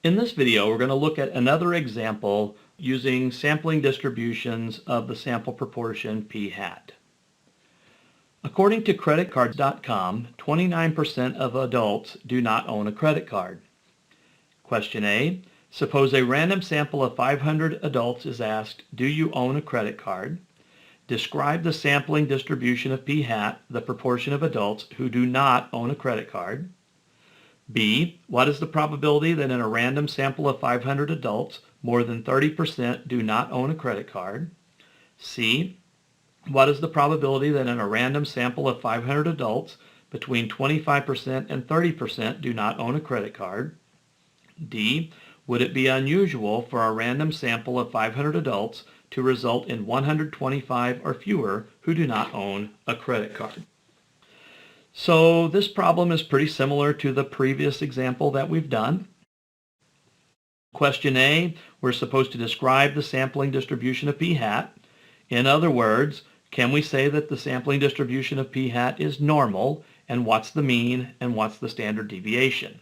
In this video, we're going to look at another example using sampling distributions of the sample proportion p hat. According to creditcards.com, 29% of adults do not own a credit card. Question A, suppose a random sample of 500 adults is asked, do you own a credit card? Describe the sampling distribution of p hat, the proportion of adults who do not own a credit card. B, what is the probability that in a random sample of 500 adults, more than 30% do not own a credit card? C, what is the probability that in a random sample of 500 adults, between 25% and 30% do not own a credit card? D, would it be unusual for a random sample of 500 adults to result in 125 or fewer who do not own a credit card? So this problem is pretty similar to the previous example that we've done. Question A, we're supposed to describe the sampling distribution of p hat. In other words, can we say that the sampling distribution of p hat is normal, and what's the mean and what's the standard deviation?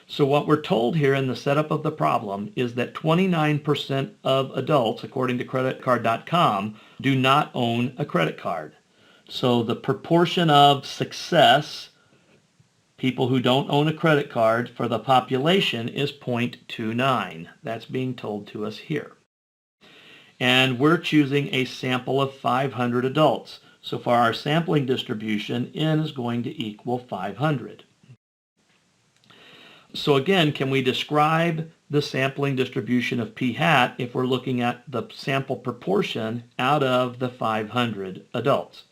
So what we're told here in the setup of the problem is that 29% of adults, according to creditcard.com, do not own a credit card. So the proportion of success, people who don't own a credit card, for the population is 0.29. That's being told to us here. And we're choosing a sample of 500 adults. So for our sampling distribution, n is going to equal 500. So again, can we describe the sampling distribution of p hat if we're looking at the sample proportion out of the 500 adults?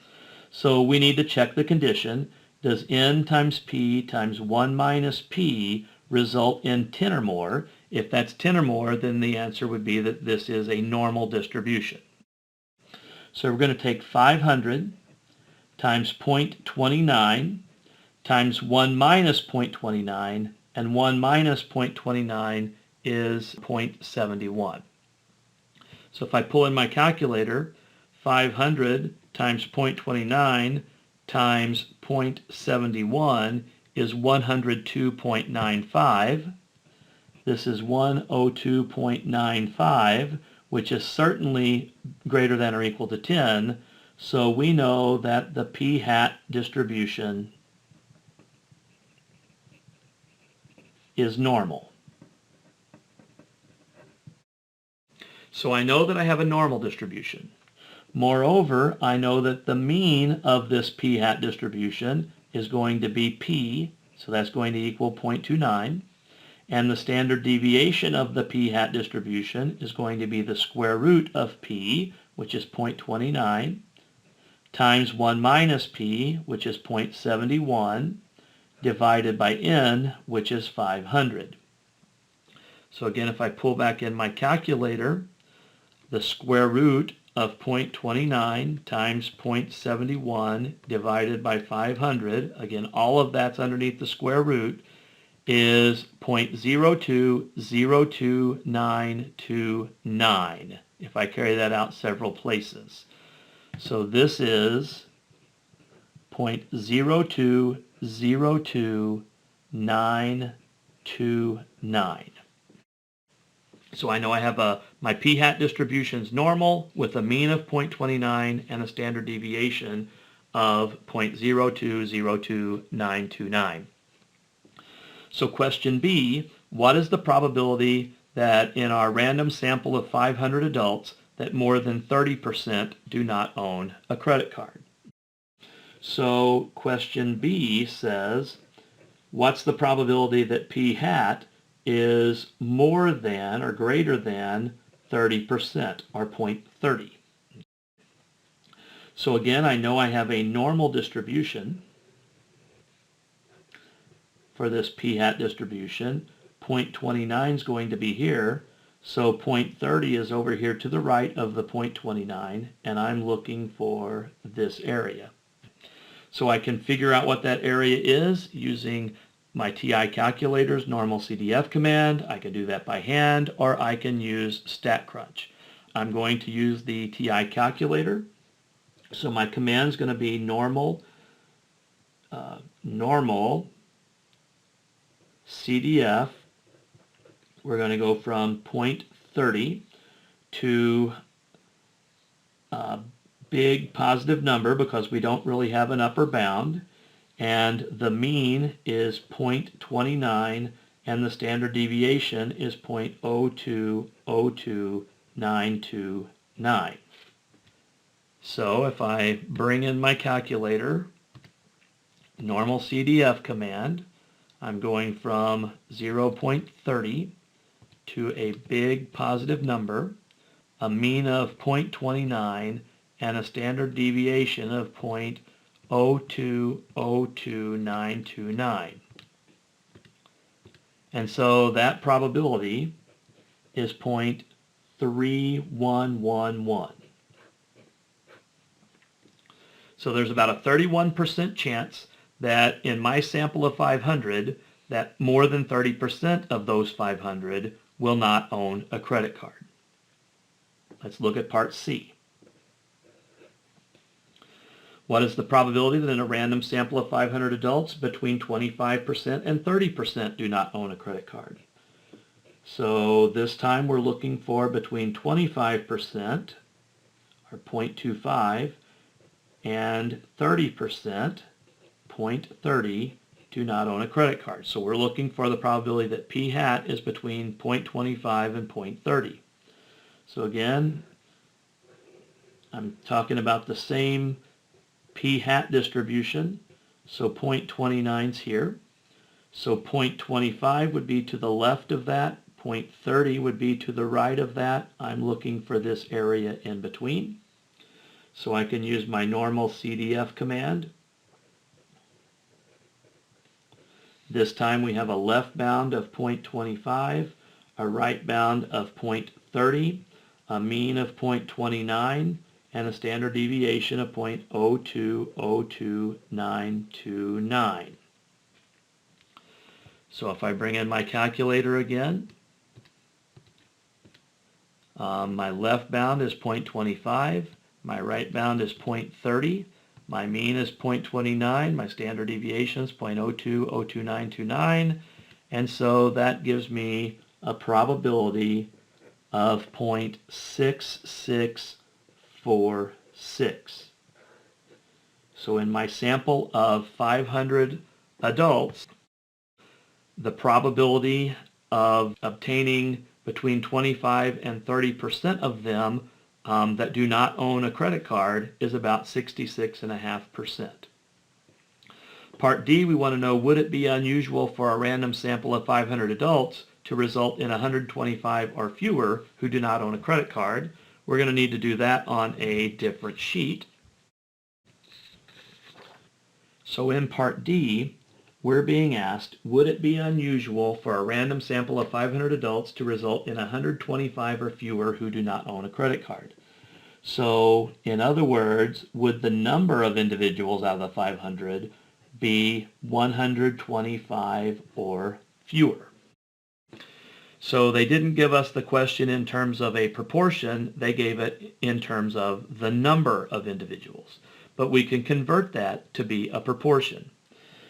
So we need to check the condition. Does n times p times 1 minus p result in 10 or more? If that's 10 or more, then the answer would be that this is a normal distribution. So we're going to take 500 times 0.29 times 1 minus 0.29, and 1 minus 0.29 is 0.71. So if I pull in my calculator, 500 times 0.29 times 0.71 is 102.95. This is 102.95, which is certainly greater than or equal to 10. So we know that the p hat distribution is normal. So I know that I have a normal distribution. Moreover, I know that the mean of this p hat distribution is going to be p, so that's going to equal 0.29, and the standard deviation of the p hat distribution is going to be the square root of p, which is 0.29, times 1 minus p, which is 0.71, divided by n, which is 500. So again, if I pull back in my calculator, the square root of 0.29 times 0.71 divided by 500, again, all of that's underneath the square root, is 0.0202929, if I carry that out several places. So this is 0.0202929. So I know I have my p hat distribution is normal with a mean of 0.29 and a standard deviation of 0.0202929. So question B, what is the probability that in our random sample of 500 adults that more than 30% do not own a credit card? So question B says, what's the probability that p hat is more than or greater than 30%, or 0.30. So again, I know I have a normal distribution for this p hat distribution. 0.29 is going to be here, so 0.30 is over here to the right of the 0.29, and I'm looking for this area. So I can figure out what that area is using my TI calculator's normal CDF command. I can do that by hand, or I can use StatCrunch. I'm going to use the TI calculator. So my command is going to be normal CDF we're going to go from 0.30 to a big positive number because we don't really have an upper bound, and the mean is 0.29 and the standard deviation is 0.0202929. So if I bring in my calculator, normal CDF command, I'm going from 0.30 to a big positive number, a mean of 0.29, and a standard deviation of 0.0202929. And so that probability is 0.3111. So there's about a 31% chance that in my sample of 500, that more than 30% of those 500 will not own a credit card. Let's look at part C. What is the probability that in a random sample of 500 adults, between 25% and 30% do not own a credit card? So this time we're looking for between 25%, or 0.25, and 30%, 0.30, do not own a credit card. So we're looking for the probability that p hat is between 0.25 and 0.30. So again, I'm talking about the same p hat distribution. So 0.29 is here. So 0.25 would be to the left of that. 0.30 would be to the right of that. I'm looking for this area in between. So I can use my normal CDF command. This time we have a left bound of 0.25, a right bound of 0.30, a mean of 0.29, and a standard deviation of 0.0202929. So if I bring in my calculator again, my left bound is 0.25, my right bound is 0.30, my mean is 0.29, my standard deviation is 0.0202929, and so that gives me a probability of 0.6646. So in my sample of 500 adults, the probability of obtaining between 25 and 30% of them that do not own a credit card is about 66.5%. Part D, we want to know, would it be unusual for a random sample of 500 adults to result in 125 or fewer who do not own a credit card? We're going to need to do that on a different sheet. So in Part D, we're being asked, would it be unusual for a random sample of 500 adults to result in 125 or fewer who do not own a credit card? So, in other words, would the number of individuals out of the 500 be 125 or fewer? So they didn't give us the question in terms of a proportion, they gave it in terms of the number of individuals. But we can convert that to be a proportion.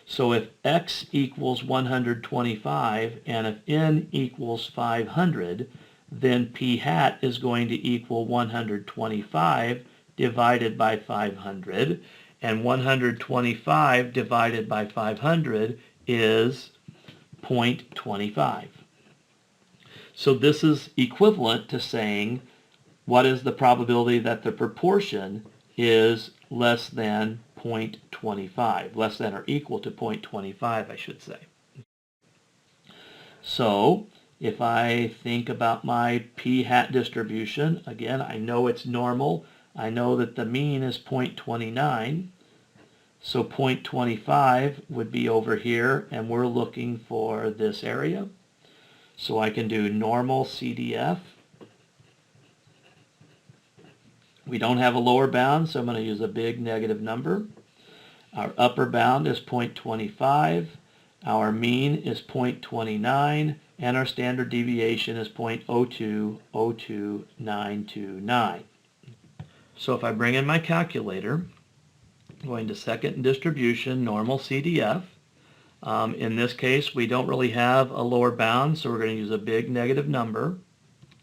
So if x equals 125 and if n equals 500, then p hat is going to equal 125 divided by 500, and 125 divided by 500 is 0.25. So this is equivalent to saying what is the probability that the proportion is less than 0.25, less than or equal to 0.25, I should say. So if I think about my p hat distribution, again, I know it's normal. I know that the mean is 0.29. So 0.25 would be over here, and we're looking for this area. So I can do normal CDF. We don't have a lower bound, so I'm going to use a big negative number. Our upper bound is 0.25. Our mean is 0.29. And our standard deviation is 0.0202929. So if I bring in my calculator, I'm going to second distribution, normal CDF. In this case, we don't really have a lower bound, so we're going to use a big negative number.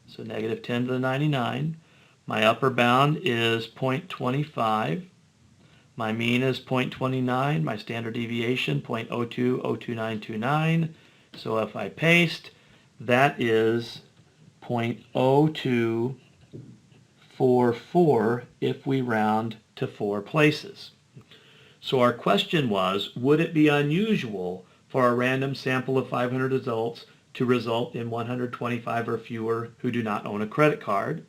So negative 10 to the 99. My upper bound is 0.25. My mean is 0.29. My standard deviation, 0.02, So if I paste, that is 0.0244 if we round to 4 places. So our question was, would it be unusual for a random sample of 500 adults to result in 125 or fewer who do not own a credit card?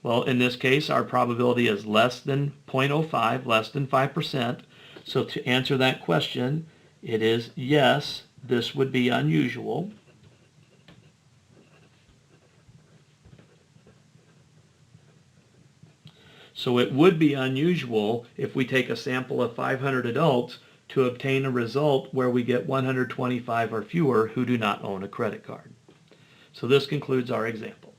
Well, in this case, our probability is less than 0.05, less than 5%. So to answer that question, it is yes, this would be unusual. So it would be unusual if we take a sample of 500 adults to obtain a result where we get 125 or fewer who do not own a credit card. So this concludes our example.